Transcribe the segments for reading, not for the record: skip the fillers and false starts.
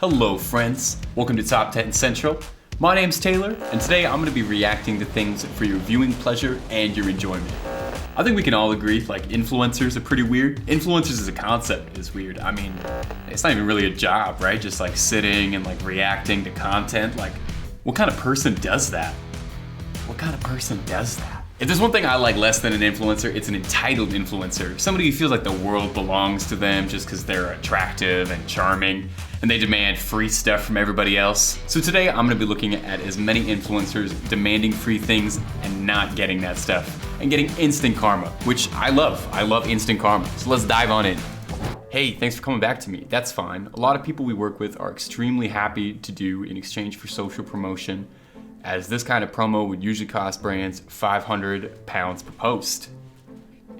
Hello friends, welcome to Top 10 Central. My name's Taylor, and today I'm going to be reacting to things for your viewing pleasure and your enjoyment. I think we can all agree, like, influencers are pretty weird. Influencers as a concept is weird. I mean, it's not even really a job, right? Just like sitting and like reacting to content. Like, what kind of person does that? What kind of person does that? If there's one thing I like less than an influencer, it's an entitled influencer. Somebody who feels like the world belongs to them just because they're attractive and charming, and they demand free stuff from everybody else. So today I'm gonna be looking at as many influencers demanding free things and not getting that stuff, and getting instant karma, which I love. I love instant karma, so let's dive on in. Hey, thanks for coming back to me. That's fine. A lot of people we work with are extremely happy to do in exchange for social promotion, as this kind of promo would usually cost brands £500 per post.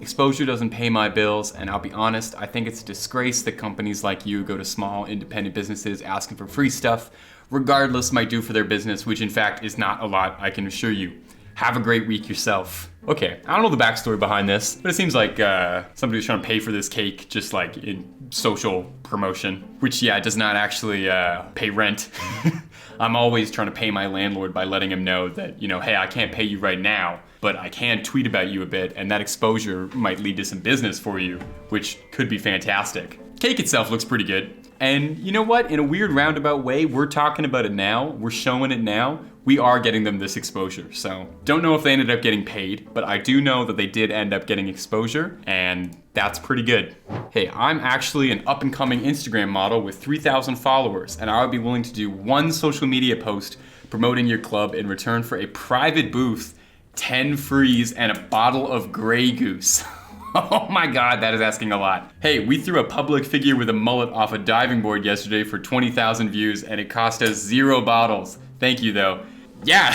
Exposure doesn't pay my bills, and I'll be honest, I think it's a disgrace that companies like you go to small independent businesses asking for free stuff, regardless might do for their business, which in fact is not a lot, I can assure you. Have a great week yourself. Okay, I don't know the backstory behind this, but it seems like somebody was trying to pay for this cake just like in social promotion, which yeah, does not actually pay rent. I'm always trying to pay my landlord by letting him know that, you know, hey, I can't pay you right now, but I can tweet about you a bit, and that exposure might lead to some business for you, which could be fantastic. Cake itself looks pretty good. And you know what? In a weird roundabout way, we're talking about it now, we're showing it now, we are getting them this exposure. So don't know if they ended up getting paid, but I do know that they did end up getting exposure, and that's pretty good. Hey, I'm actually an up and coming Instagram model with 3,000 followers, and I would be willing to do one social media post promoting your club in return for a private booth, 10 frees, and a bottle of Grey Goose. Oh my God, that is asking a lot. Hey, we threw a public figure with a mullet off a diving board yesterday for 20,000 views, and it cost us 0 bottles. Thank you though. Yeah.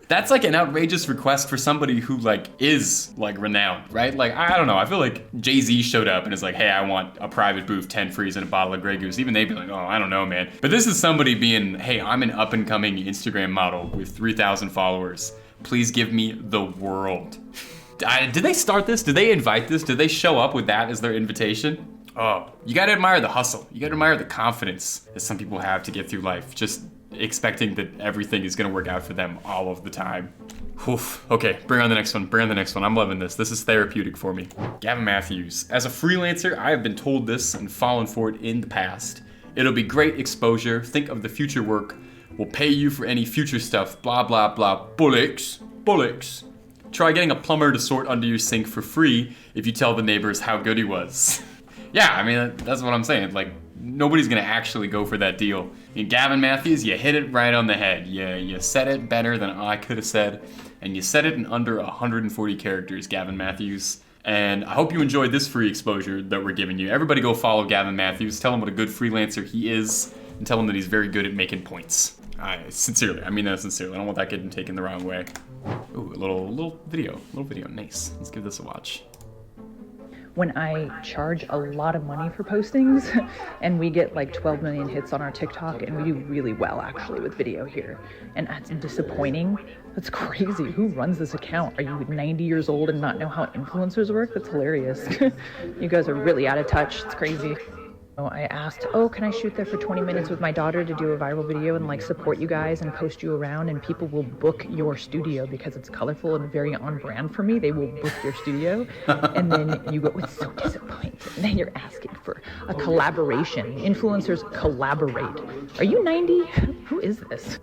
That's like an outrageous request for somebody who like is like renowned, right? Like, I don't know, I feel like Jay-Z showed up and is like, hey, I want a private booth, 10 frees and a bottle of Grey Goose. Even they'd be like, oh, I don't know, man. But this is somebody being, hey, I'm an up and coming Instagram model with 3,000 followers. Please give me the world. Did they start this? Did they invite this? Did they show up with that as their invitation? Oh, you gotta admire the hustle. You gotta admire the confidence that some people have to get through life, just expecting that everything is gonna work out for them all of the time. Oof. Okay, bring on the next one, bring on the next one. I'm loving this. This is therapeutic for me. Gavin Matthews. As a freelancer, I have been told this and fallen for it in the past. It'll be great exposure. Think of the future work. We'll pay you for any future stuff. Blah, blah, blah. Bullocks. Bullocks. Try getting a plumber to sort under your sink for free if you tell the neighbors how good he was. Yeah, I mean, that's what I'm saying. Like, nobody's gonna actually go for that deal. And Gavin Matthews, you hit it right on the head. You said it better than I could have said, and you said it in under 140 characters, Gavin Matthews. And I hope you enjoyed this free exposure that we're giving you. Everybody go follow Gavin Matthews. Tell him what a good freelancer he is, and tell him that he's very good at making points. Sincerely, I mean that sincerely. I don't want that getting taken the wrong way. Ooh, a little video, nice. Let's give this a watch. When I charge a lot of money for postings and we get like 12 million hits on our TikTok, and we do really well actually with video here, and that's disappointing. That's crazy. Who runs this account? Are you 90 years old and not know how influencers work? That's hilarious. You guys are really out of touch. It's crazy. I asked, oh, can I shoot there for 20 minutes with my daughter to do a viral video and like support you guys and post you around, and people will book your studio because it's colorful and very on brand for me. They will book your studio. And then you go, it's so disappointing. And then you're asking for a collaboration. Influencers collaborate. Are you 90? Who is this?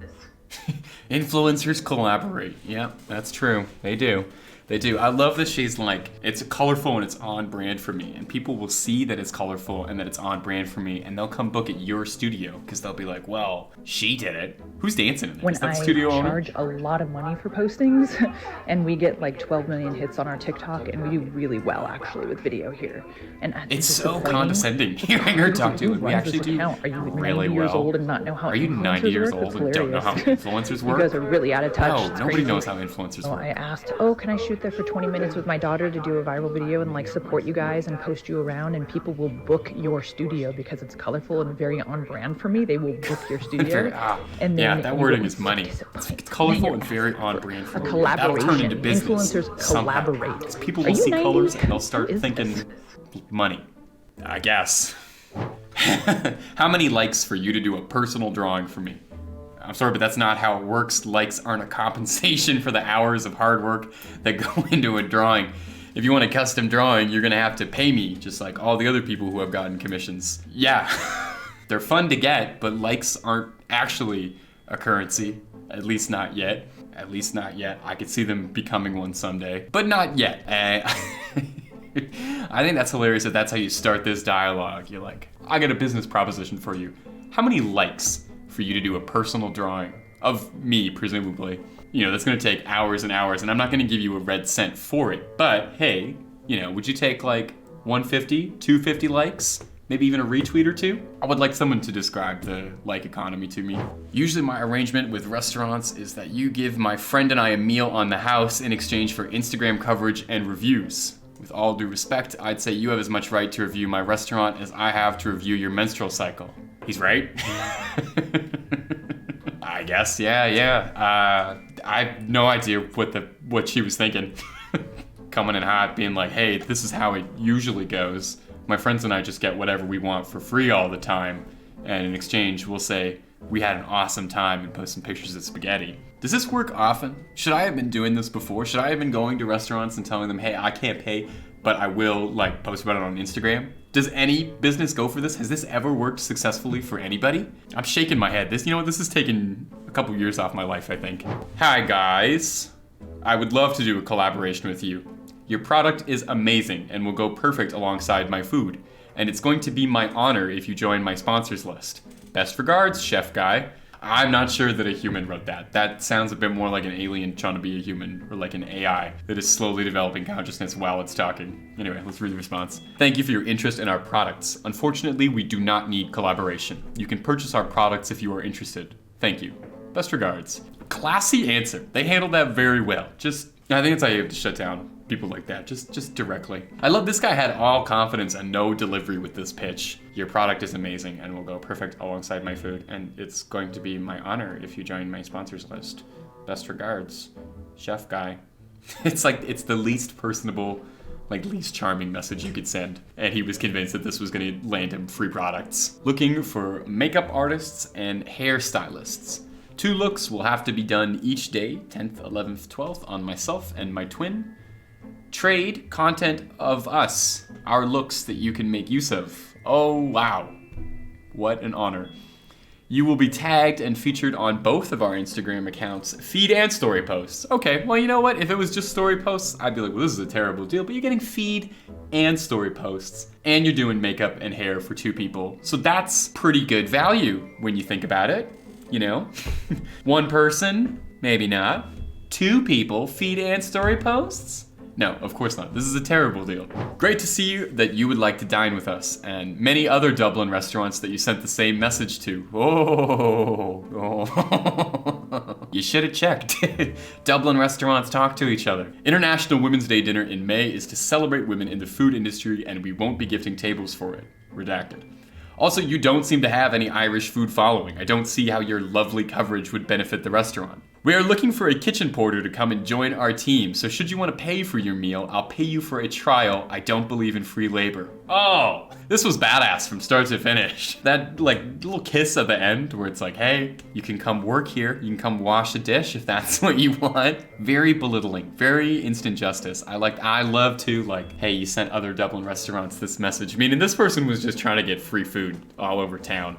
Influencers collaborate. Yeah, that's true. They do. They do. I love that she's like, it's colorful and it's on brand for me. And people will see that it's colorful and that it's on brand for me, and they'll come book at your studio because they'll be like, well, she did it. Who's dancing in there? Is that the studio owner? When I charge a lot of money for postings and we get like 12 million hits on our TikTok, and we do really well actually with video here. And it's so condescending hearing her talk to you. We actually do really well. Old and not know how are you 90 years old and don't know how influencers work? You guys are really out of touch. No, nobody knows how influencers work. I asked, oh, can I shoot there for 20 minutes with my daughter to do a viral video and like support you guys and post you around, and people will book your studio because it's colorful and very on brand for me. They will book your studio. And then yeah, that wording is money. It's colorful and very on brand for me. That'll turn into business. Influencers collaborate. People will see colors and they'll start thinking money, I guess. How many likes for you to do a personal drawing for me? I'm sorry, but that's not how it works. Likes aren't a compensation for the hours of hard work that go into a drawing. If you want a custom drawing, you're gonna have to pay me, just like all the other people who have gotten commissions. Yeah, they're fun to get, but likes aren't actually a currency, at least not yet. At least not yet. I could see them becoming one someday, but not yet. I think that's hilarious that that's how you start this dialogue. You're like, I got a business proposition for you. How many likes for you to do a personal drawing of me, presumably? You know, that's gonna take hours and hours, and I'm not gonna give you a red cent for it, but hey, you know, would you take like 150, 250 likes? Maybe even a retweet or two? I would like someone to describe the like economy to me. Usually my arrangement with restaurants is that you give my friend and I a meal on the house in exchange for Instagram coverage and reviews. With all due respect, I'd say you have as much right to review my restaurant as I have to review your menstrual cycle. He's right. I guess, yeah. I have no idea what she was thinking. Coming in hot, being like, hey, this is how it usually goes. My friends and I just get whatever we want for free all the time, and in exchange, we'll say, we had an awesome time and post some pictures of spaghetti. Does this work often? Should I have been doing this before? Should I have been going to restaurants and telling them, hey, I can't pay, but I will like post about it on Instagram? Does any business go for this? Has this ever worked successfully for anybody? I'm shaking my head. This has taken a couple years off my life, I think. Hi guys. I would love to do a collaboration with you. Your product is amazing and will go perfect alongside my food. And it's going to be my honor if you join my sponsors list. Best regards, Chef Guy. I'm not sure that a human wrote that. That sounds a bit more like an alien trying to be a human, or like an AI that is slowly developing consciousness while it's talking. Anyway, let's read the response. Thank you for your interest in our products. Unfortunately, we do not need collaboration. You can purchase our products if you are interested. Thank you. Best regards. Classy answer. They handled that very well. I think it's how you have to shut down people like that, just directly. I love this guy had all confidence and no delivery with this pitch. Your product is amazing and will go perfect alongside my food, and it's going to be my honor if you join my sponsors list. Best regards, Chef Guy. It's the least personable, least charming message you could send. And he was convinced that this was gonna land him free products. Looking for makeup artists and hairstylists. 2 looks will have to be done each day, 10th, 11th, 12th, on myself and my twin. Trade content of us, our looks that you can make use of. Oh, wow. What an honor. You will be tagged and featured on both of our Instagram accounts, feed and story posts. Okay, well, you know what? If it was just story posts, I'd be like, well, this is a terrible deal, but you're getting feed and story posts, and you're doing makeup and hair for 2 people. So that's pretty good value when you think about it, you know? 1 person, maybe not. 2 people, feed and story posts? No, of course not. This is a terrible deal. Great to see that you would like to dine with us, and many other Dublin restaurants that you sent the same message to. Oh. You should have checked. Dublin restaurants talk to each other. International Women's Day dinner in May is to celebrate women in the food industry, and we won't be gifting tables for it. Redacted. Also, you don't seem to have any Irish food following. I don't see how your lovely coverage would benefit the restaurant. We are looking for a kitchen porter to come and join our team, so should you want to pay for your meal, I'll pay you for a trial. I don't believe in free labor. Oh, this was badass from start to finish. That little kiss at the end where it's like, hey, you can come work here, you can come wash a dish if that's what you want. Very belittling, very instant justice. I love to hey, you sent other Dublin restaurants this message. Meaning this person was just trying to get free food all over town.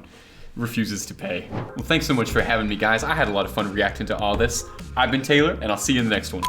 Refuses to pay. Well, thanks so much for having me, guys. I had a lot of fun reacting to all this. I've been Taylor, and I'll see you in the next one.